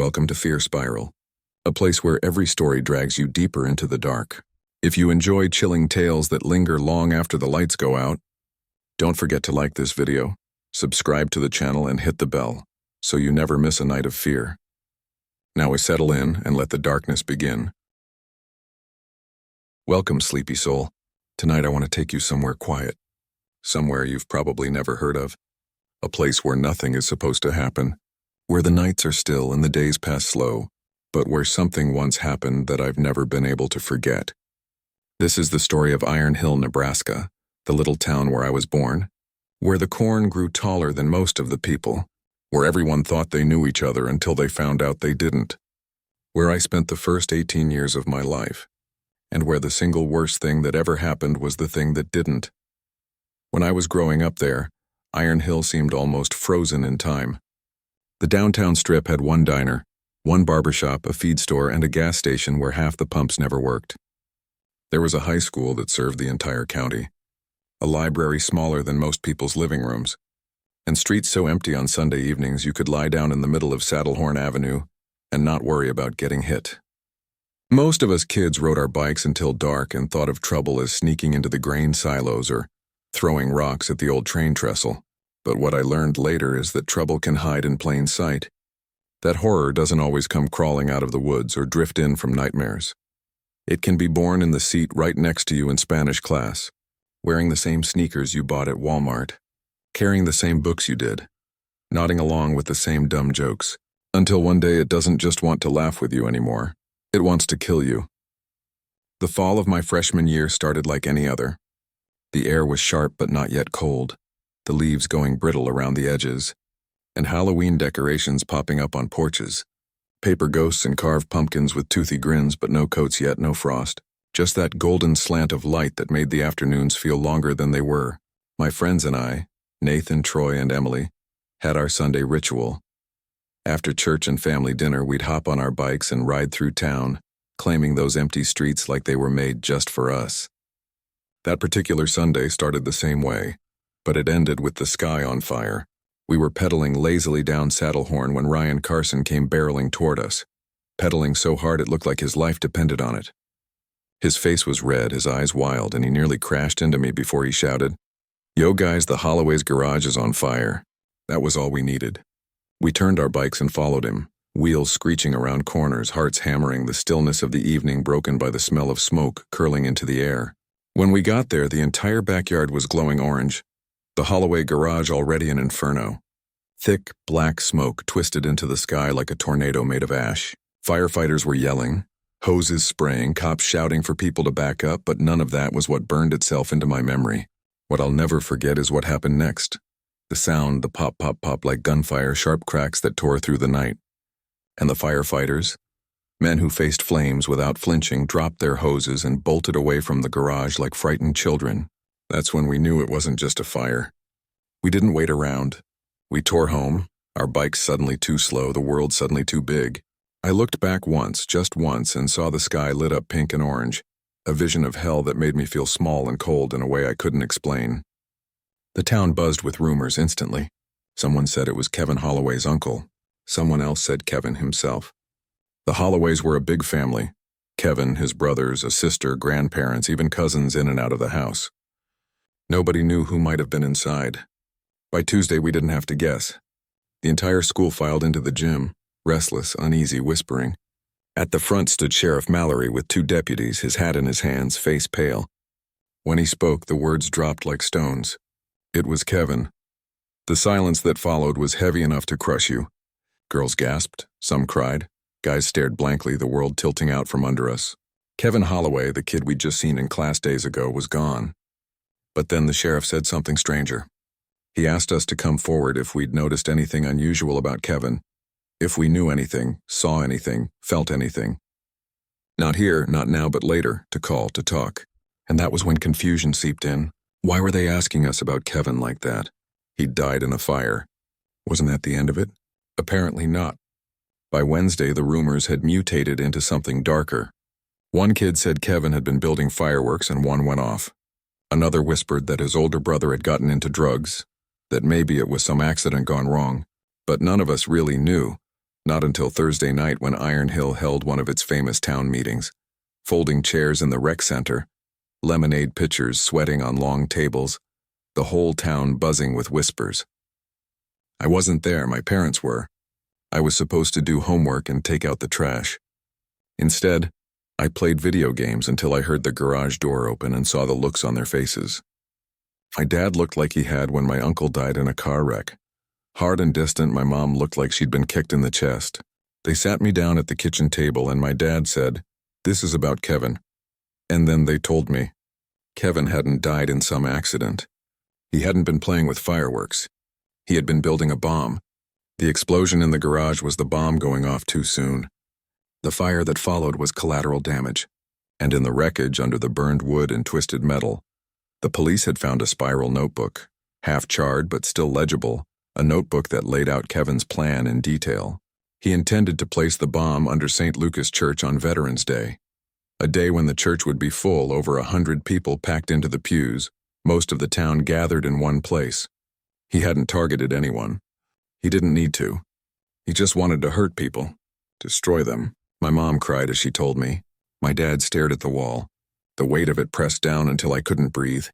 Welcome to Fear Spiral, a place where every story drags you deeper into the dark. If you enjoy chilling tales that linger long after the lights go out, don't forget to like this video, subscribe to the channel, and hit the bell so you never miss a night of fear. Now we settle in and let the darkness begin. Welcome, sleepy soul. Tonight I want to take you somewhere quiet, somewhere you've probably never heard of, a place where nothing is supposed to happen, where the nights are still and the days pass slow, but where something once happened that I've never been able to forget. This is the story of Iron Hill, Nebraska, the little town where I was born, where the corn grew taller than most of the people, where everyone thought they knew each other until they found out they didn't, where I spent the first 18 years of my life, and where the single worst thing that ever happened was the thing that didn't. When I was growing up there, Iron Hill seemed almost frozen in time. The downtown strip had one diner, one barbershop, a feed store, and a gas station where half the pumps never worked. There was a high school that served the entire county, a library smaller than most people's living rooms, and streets so empty on Sunday evenings you could lie down in the middle of Saddlehorn Avenue and not worry about getting hit. Most of us kids rode our bikes until dark and thought of trouble as sneaking into the grain silos or throwing rocks at the old train trestle. But what I learned later is that trouble can hide in plain sight. That horror doesn't always come crawling out of the woods or drift in from nightmares. It can be born in the seat right next to you in Spanish class, wearing the same sneakers you bought at Walmart, carrying the same books you did, nodding along with the same dumb jokes, until one day it doesn't just want to laugh with you anymore. It wants to kill you. The fall of my freshman year started like any other. The air was sharp but not yet cold, the leaves going brittle around the edges, and Halloween decorations popping up on porches. Paper ghosts and carved pumpkins with toothy grins, but no coats yet, no frost. Just that golden slant of light that made the afternoons feel longer than they were. My friends and I, Nathan, Troy, and Emily, had our Sunday ritual. After church and family dinner, we'd hop on our bikes and ride through town, claiming those empty streets like they were made just for us. That particular Sunday started the same way, but it ended with the sky on fire. We were pedaling lazily down Saddlehorn when Ryan Carson came barreling toward us, pedaling so hard it looked like his life depended on it. His face was red, his eyes wild, and he nearly crashed into me before he shouted, "Yo guys, the Holloway's garage is on fire." That was all we needed. We turned our bikes and followed him, wheels screeching around corners, hearts hammering, the stillness of the evening broken by the smell of smoke curling into the air. When we got there, the entire backyard was glowing orange, the Holloway garage already an inferno. Thick, black smoke twisted into the sky like a tornado made of ash. Firefighters were yelling, hoses spraying, cops shouting for people to back up, but none of that was what burned itself into my memory. What I'll never forget is what happened next. The sound, the pop, pop, pop like gunfire, sharp cracks that tore through the night. And the firefighters, men who faced flames without flinching, dropped their hoses and bolted away from the garage like frightened children. That's when we knew it wasn't just a fire. We didn't wait around. We tore home, our bikes suddenly too slow, the world suddenly too big. I looked back once, just once, and saw the sky lit up pink and orange, a vision of hell that made me feel small and cold in a way I couldn't explain. The town buzzed with rumors instantly. Someone said it was Kevin Holloway's uncle. Someone else said Kevin himself. The Holloways were a big family. Kevin, his brothers, a sister, grandparents, even cousins in and out of the house. Nobody knew who might have been inside. By Tuesday, we didn't have to guess. The entire school filed into the gym, restless, uneasy, whispering. At the front stood Sheriff Mallory with two deputies, his hat in his hands, face pale. When he spoke, the words dropped like stones. It was Kevin. The silence that followed was heavy enough to crush you. Girls gasped, some cried. Guys stared blankly, the world tilting out from under us. Kevin Holloway, the kid we'd just seen in class days ago, was gone. But then the sheriff said something stranger. He asked us to come forward if we'd noticed anything unusual about Kevin, if we knew anything, saw anything, felt anything. Not here, not now, but later, to call, to talk. And that was when confusion seeped in. Why were they asking us about Kevin like that? He'd died in a fire. Wasn't that the end of it? Apparently not. By Wednesday, the rumors had mutated into something darker. One kid said Kevin had been building fireworks and one went off. Another whispered that his older brother had gotten into drugs, that maybe it was some accident gone wrong, but none of us really knew. Not until Thursday night when Iron Hill held one of its famous town meetings. Folding chairs in the rec center, lemonade pitchers sweating on long tables, the whole town buzzing with whispers. I wasn't there, my parents were. I was supposed to do homework and take out the trash. Instead, I played video games until I heard the garage door open and saw the looks on their faces. My dad looked like he had when my uncle died in a car wreck. Hard and distant, my mom looked like she'd been kicked in the chest. They sat me down at the kitchen table and my dad said, "This is about Kevin." And then they told me. Kevin hadn't died in some accident. He hadn't been playing with fireworks. He had been building a bomb. The explosion in the garage was the bomb going off too soon. The fire that followed was collateral damage. And in the wreckage under the burned wood and twisted metal, the police had found a spiral notebook, half charred but still legible, a notebook that laid out Kevin's plan in detail. He intended to place the bomb under St. Lucas Church on Veterans Day, a day when the church would be full, over 100 people packed into the pews, most of the town gathered in one place. He hadn't targeted anyone. He didn't need to. He just wanted to hurt people, destroy them. My mom cried as she told me. My dad stared at the wall, the weight of it pressed down until I couldn't breathe.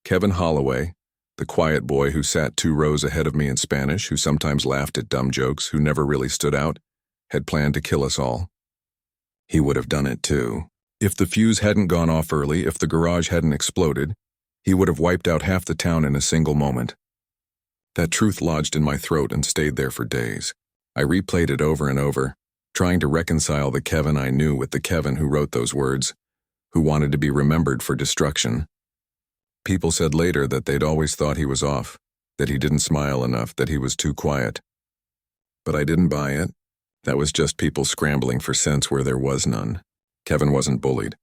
Kevin Holloway, the quiet boy who sat 2 rows ahead of me in Spanish, who sometimes laughed at dumb jokes, who never really stood out, had planned to kill us all. He would have done it too. If the fuse hadn't gone off early, if the garage hadn't exploded, he would have wiped out half the town in a single moment. That truth lodged in my throat and stayed there for days. I replayed it over and over, trying to reconcile the Kevin I knew with the Kevin who wrote those words, who wanted to be remembered for destruction. People said later that they'd always thought he was off, that he didn't smile enough, that he was too quiet. But I didn't buy it. That was just people scrambling for sense where there was none. Kevin wasn't bullied.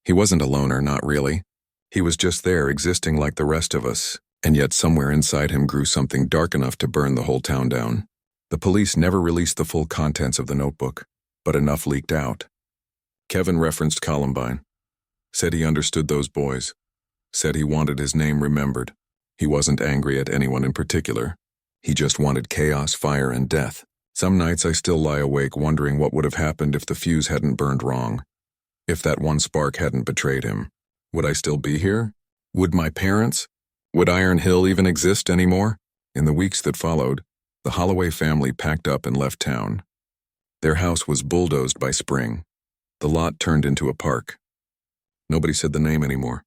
He wasn't a loner, not really. He was just there, existing like the rest of us, and yet somewhere inside him grew something dark enough to burn the whole town down. The police never released the full contents of the notebook, but enough leaked out. Kevin referenced Columbine, said he understood those boys, said he wanted his name remembered. He wasn't angry at anyone in particular. He just wanted chaos, fire, and death. Some nights I still lie awake wondering what would have happened if the fuse hadn't burned wrong. If that one spark hadn't betrayed him. Would I still be here? Would my parents? Would Iron Hill even exist anymore? In the weeks that followed, the Holloway family packed up and left town. Their house was bulldozed by spring. The lot turned into a park. Nobody said the name anymore.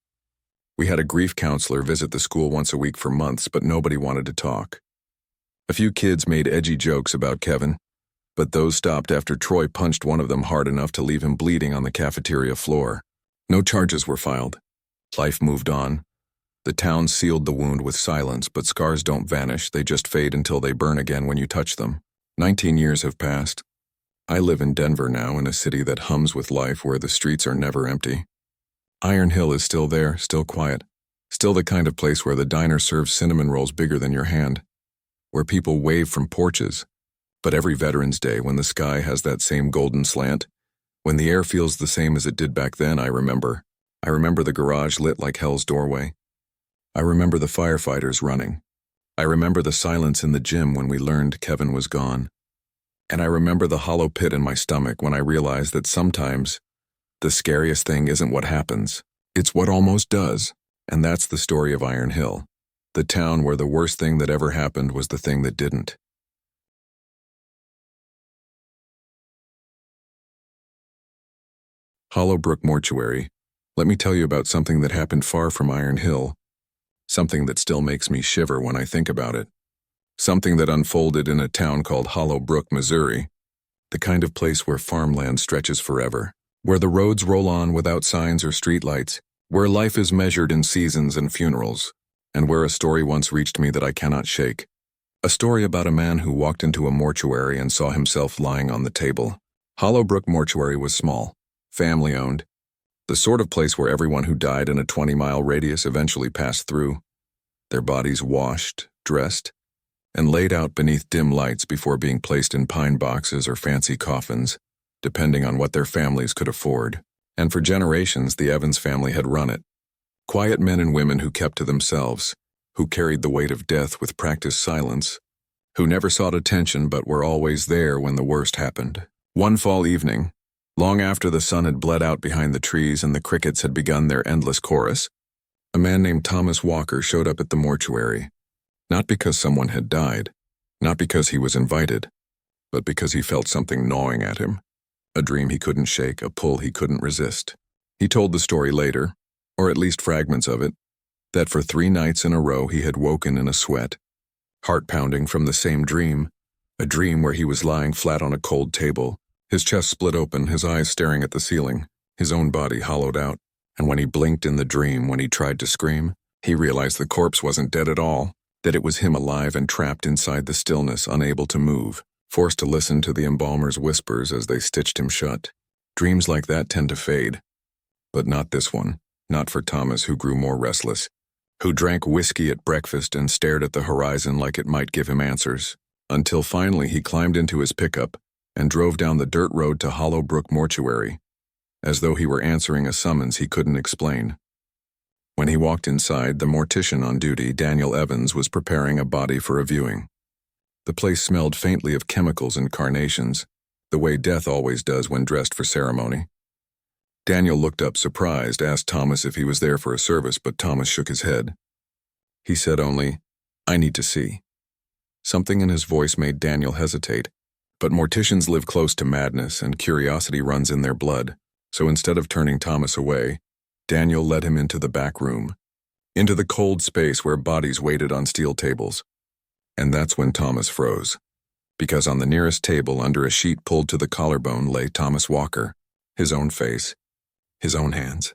We had a grief counselor visit the school once a week for months, but nobody wanted to talk. A few kids made edgy jokes about Kevin, but those stopped after Troy punched one of them hard enough to leave him bleeding on the cafeteria floor. No charges were filed. Life moved on. The town sealed the wound with silence, but scars don't vanish, they just fade until they burn again when you touch them. 19 years have passed. I live in Denver now, in a city that hums with life where the streets are never empty. Iron Hill is still there, still quiet, still the kind of place where the diner serves cinnamon rolls bigger than your hand, where people wave from porches. But every Veterans Day, when the sky has that same golden slant, when the air feels the same as it did back then, I remember. I remember the garage lit like hell's doorway. I remember the firefighters running. I remember the silence in the gym when we learned Kevin was gone. And I remember the hollow pit in my stomach when I realized that sometimes the scariest thing isn't what happens, it's what almost does. And that's the story of Iron Hill, the town where the worst thing that ever happened was the thing that didn't. Hollowbrook Mortuary. Let me tell you about something that happened far from Iron Hill. Something that still makes me shiver when I think about it. Something that unfolded in a town called Hollowbrook, Missouri. The kind of place where farmland stretches forever. Where the roads roll on without signs or streetlights. Where life is measured in seasons and funerals. And where a story once reached me that I cannot shake. A story about a man who walked into a mortuary and saw himself lying on the table. Hollowbrook Mortuary was small, family-owned. The sort of place where everyone who died in a 20-mile radius eventually passed through, their bodies washed, dressed, and laid out beneath dim lights before being placed in pine boxes or fancy coffins, depending on what their families could afford. And for generations, the Evans family had run it. Quiet men and women who kept to themselves, who carried the weight of death with practiced silence, who never sought attention but were always there when the worst happened. One fall evening, long after the sun had bled out behind the trees and the crickets had begun their endless chorus, a man named Thomas Walker showed up at the mortuary, not because someone had died, not because he was invited, but because he felt something gnawing at him, a dream he couldn't shake, a pull he couldn't resist. He told the story later, or at least fragments of it, that for 3 nights in a row he had woken in a sweat, heart pounding from the same dream, a dream where he was lying flat on a cold table, his chest split open, his eyes staring at the ceiling, his own body hollowed out, and when he blinked in the dream, when he tried to scream, he realized the corpse wasn't dead at all, that it was him alive and trapped inside the stillness, unable to move, forced to listen to the embalmer's whispers as they stitched him shut. Dreams like that tend to fade. But not this one, not for Thomas, who grew more restless, who drank whiskey at breakfast and stared at the horizon like it might give him answers, until finally he climbed into his pickup and drove down the dirt road to Hollow Brook Mortuary, as though he were answering a summons he couldn't explain. When he walked inside, the mortician on duty, Daniel Evans, was preparing a body for a viewing. The place smelled faintly of chemicals and carnations, the way death always does when dressed for ceremony. Daniel looked up surprised, asked Thomas if he was there for a service, but Thomas shook his head. He said only, "I need to see." Something in his voice made Daniel hesitate, but morticians live close to madness and curiosity runs in their blood, so instead of turning Thomas away, Daniel led him into the back room, into the cold space where bodies waited on steel tables. And that's when Thomas froze, because on the nearest table, under a sheet pulled to the collarbone, lay Thomas Walker, his own face, his own hands,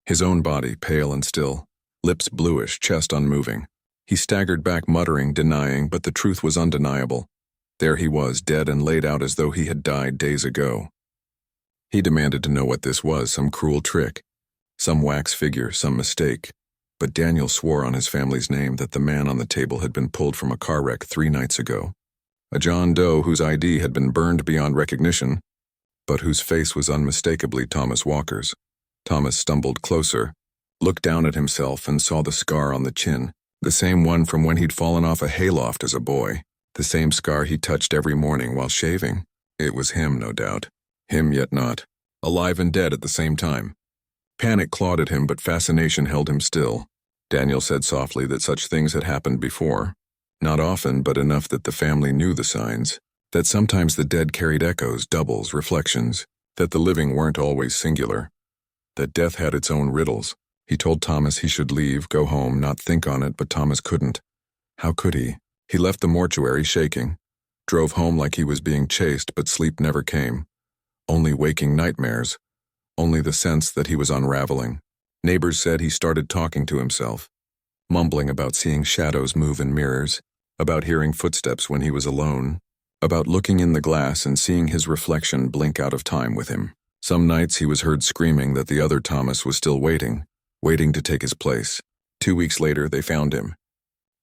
his own body, pale and still, lips bluish, chest unmoving. He staggered back, muttering, denying, but the truth was undeniable. There he was, dead and laid out as though he had died days ago. He demanded to know what this was, some cruel trick, some wax figure, some mistake. But Daniel swore on his family's name that the man on the table had been pulled from a car wreck 3 nights ago. A John Doe whose ID had been burned beyond recognition, but whose face was unmistakably Thomas Walker's. Thomas stumbled closer, looked down at himself and saw the scar on the chin, the same one from when he'd fallen off a hayloft as a boy, the same scar he touched every morning while shaving. It was him, no doubt. Him yet not. Alive and dead at the same time. Panic clawed at him, but fascination held him still. Daniel said softly that such things had happened before. Not often, but enough that the family knew the signs. That sometimes the dead carried echoes, doubles, reflections. That the living weren't always singular. That death had its own riddles. He told Thomas he should leave, go home, not think on it, but Thomas couldn't. How could he? He left the mortuary shaking. Drove home like he was being chased, but sleep never came. Only waking nightmares. Only the sense that he was unraveling. Neighbors said he started talking to himself, mumbling about seeing shadows move in mirrors, about hearing footsteps when he was alone, about looking in the glass and seeing his reflection blink out of time with him. Some nights he was heard screaming that the other Thomas was still waiting to take his place. 2 weeks later, they found him,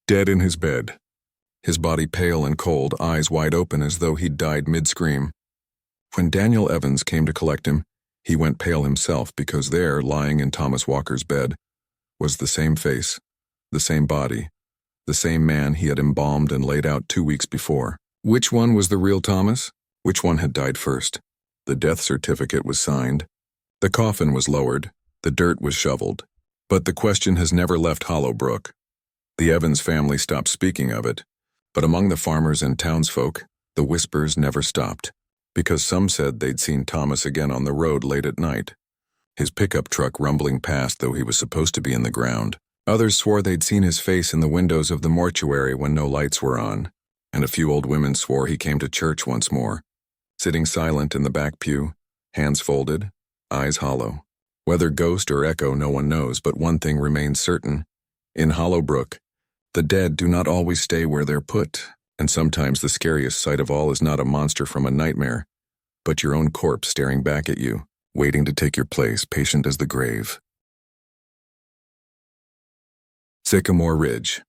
dead in his bed, his body pale and cold, eyes wide open as though he'd died mid-scream. When Daniel Evans came to collect him, he went pale himself, because there, lying in Thomas Walker's bed, was the same face, the same body, the same man he had embalmed and laid out 2 weeks before. Which one was the real Thomas? Which one had died first? The death certificate was signed. The coffin was lowered. The dirt was shoveled. But the question has never left Hollow Brook. The Evans family stopped speaking of it, but among the farmers and townsfolk, the whispers never stopped, because some said they'd seen Thomas again on the road late at night, his pickup truck rumbling past though he was supposed to be in the ground. Others swore they'd seen his face in the windows of the mortuary when no lights were on, and a few old women swore he came to church once more, sitting silent in the back pew, hands folded, eyes hollow. Whether ghost or echo, no one knows, but one thing remains certain. In Hollow Brook, the dead do not always stay where they're put, and sometimes the scariest sight of all is not a monster from a nightmare, but your own corpse staring back at you, waiting to take your place, patient as the grave. Sycamore Ridge.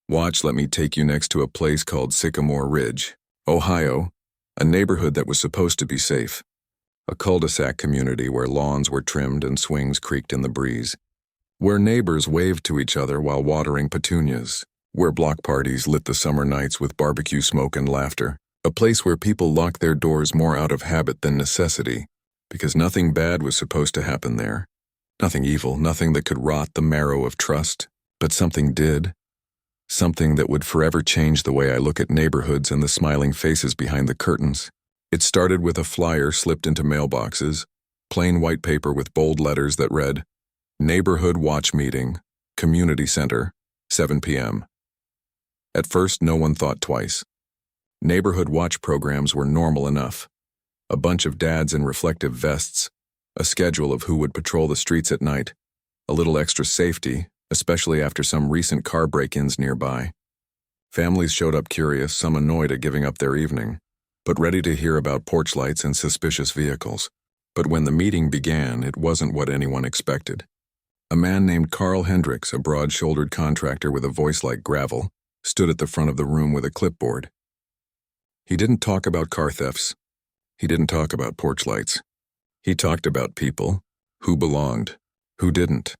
Watch, let me take you next to a place called Sycamore Ridge, Ohio, a neighborhood that was supposed to be safe. A cul-de-sac community where lawns were trimmed and swings creaked in the breeze, where neighbors waved to each other while watering petunias, where block parties lit the summer nights with barbecue smoke and laughter. A place where people locked their doors more out of habit than necessity, because nothing bad was supposed to happen there. Nothing evil, nothing that could rot the marrow of trust. But something did. Something that would forever change the way I look at neighborhoods and the smiling faces behind the curtains. It started with a flyer slipped into mailboxes, plain white paper with bold letters that read, "Neighborhood Watch Meeting, Community Center, 7 p.m. At first, no one thought twice. Neighborhood watch programs were normal enough. A bunch of dads in reflective vests, a schedule of who would patrol the streets at night, a little extra safety, especially after some recent car break-ins nearby. Families showed up curious, some annoyed at giving up their evening, but ready to hear about porch lights and suspicious vehicles. But when the meeting began, it wasn't what anyone expected. A man named Carl Hendricks, a broad-shouldered contractor with a voice like gravel, stood at the front of the room with a clipboard. He didn't talk about car thefts. He didn't talk about porch lights. He talked about people, who belonged, who didn't.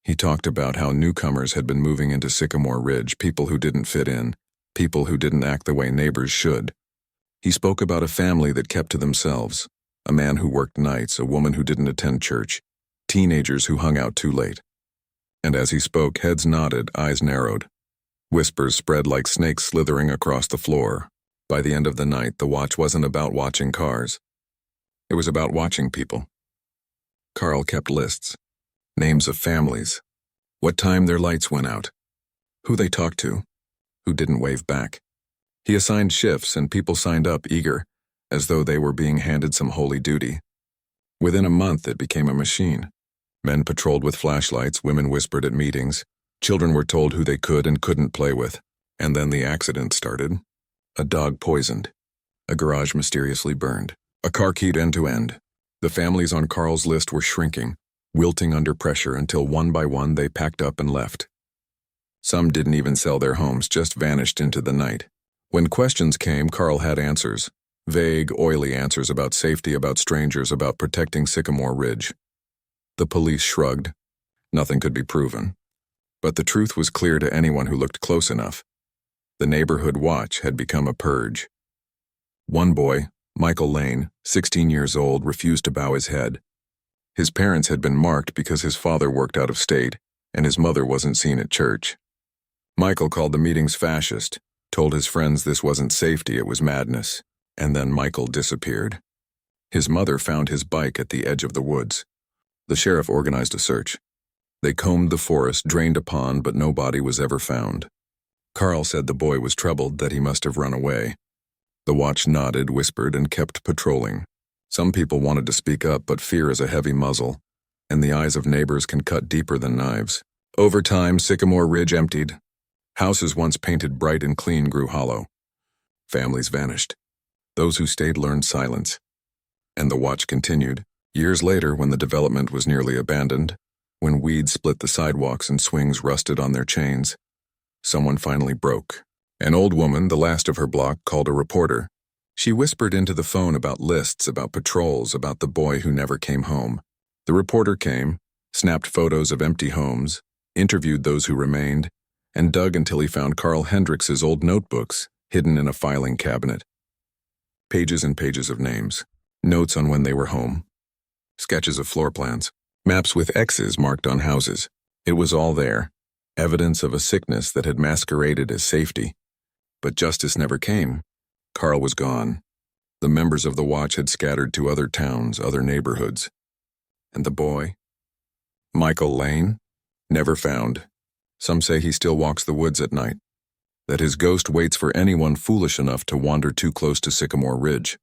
He talked about how newcomers had been moving into Sycamore Ridge, people who didn't fit in, people who didn't act the way neighbors should. He spoke about a family that kept to themselves, a man who worked nights, a woman who didn't attend church, teenagers who hung out too late. And as he spoke, heads nodded, eyes narrowed. Whispers spread like snakes slithering across the floor. By the end of the night, the watch wasn't about watching cars. It was about watching people. Carl kept lists. Names of families. What time their lights went out. Who they talked to. Who didn't wave back. He assigned shifts and people signed up eager, as though they were being handed some holy duty. Within a month, it became a machine. Men patrolled with flashlights, women whispered at meetings. Children were told who they could and couldn't play with. And then the accident started. A dog poisoned. A garage mysteriously burned. A car keyed end to end. The families on Carl's list were shrinking, wilting under pressure until one by one they packed up and left. Some didn't even sell their homes, just vanished into the night. When questions came, Carl had answers. Vague, oily answers about safety, about strangers, about protecting Sycamore Ridge. The police shrugged. Nothing could be proven. But the truth was clear to anyone who looked close enough. The neighborhood watch had become a purge. One boy, Michael Lane, 16 years old, refused to bow his head. His parents had been marked because his father worked out of state, and his mother wasn't seen at church. Michael called the meetings fascist, told his friends this wasn't safety, it was madness, and then Michael disappeared. His mother found his bike at the edge of the woods. The sheriff organized a search. They combed the forest, drained a pond, but no body was ever found. Carl said the boy was troubled, that he must have run away. The watch nodded, whispered, and kept patrolling. Some people wanted to speak up, but fear is a heavy muzzle, and the eyes of neighbors can cut deeper than knives. Over time, Sycamore Ridge emptied. Houses once painted bright and clean grew hollow. Families vanished. Those who stayed learned silence. And the watch continued. Years later, when the development was nearly abandoned, when weeds split the sidewalks and swings rusted on their chains, someone finally broke. An old woman, the last of her block, called a reporter. She whispered into the phone about lists, about patrols, about the boy who never came home. The reporter came, snapped photos of empty homes, interviewed those who remained, and dug until he found Carl Hendricks's old notebooks hidden in a filing cabinet. Pages and pages of names, notes on when they were home, sketches of floor plans, maps with X's marked on houses. It was all there, evidence of a sickness that had masqueraded as safety. But justice never came. Carl was gone. The members of the watch had scattered to other towns, other neighborhoods. And the boy? Michael Lane? Never found. Some say he still walks the woods at night, that his ghost waits for anyone foolish enough to wander too close to Sycamore Ridge.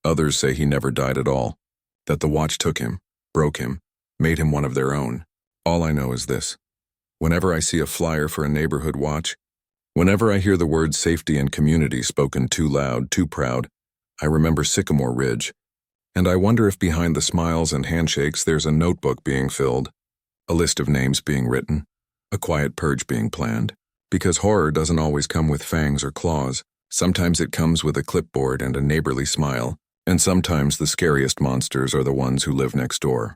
Others say he never died at all, that the watch took him, broke him, made him one of their own. All I know is this. Whenever I see a flyer for a neighborhood watch, whenever I hear the words safety and community spoken too loud, too proud, I remember Sycamore Ridge, and I wonder if behind the smiles and handshakes there's a notebook being filled, a list of names being written, a quiet purge being planned. Because horror doesn't always come with fangs or claws. Sometimes it comes with a clipboard and a neighborly smile, and sometimes the scariest monsters are the ones who live next door.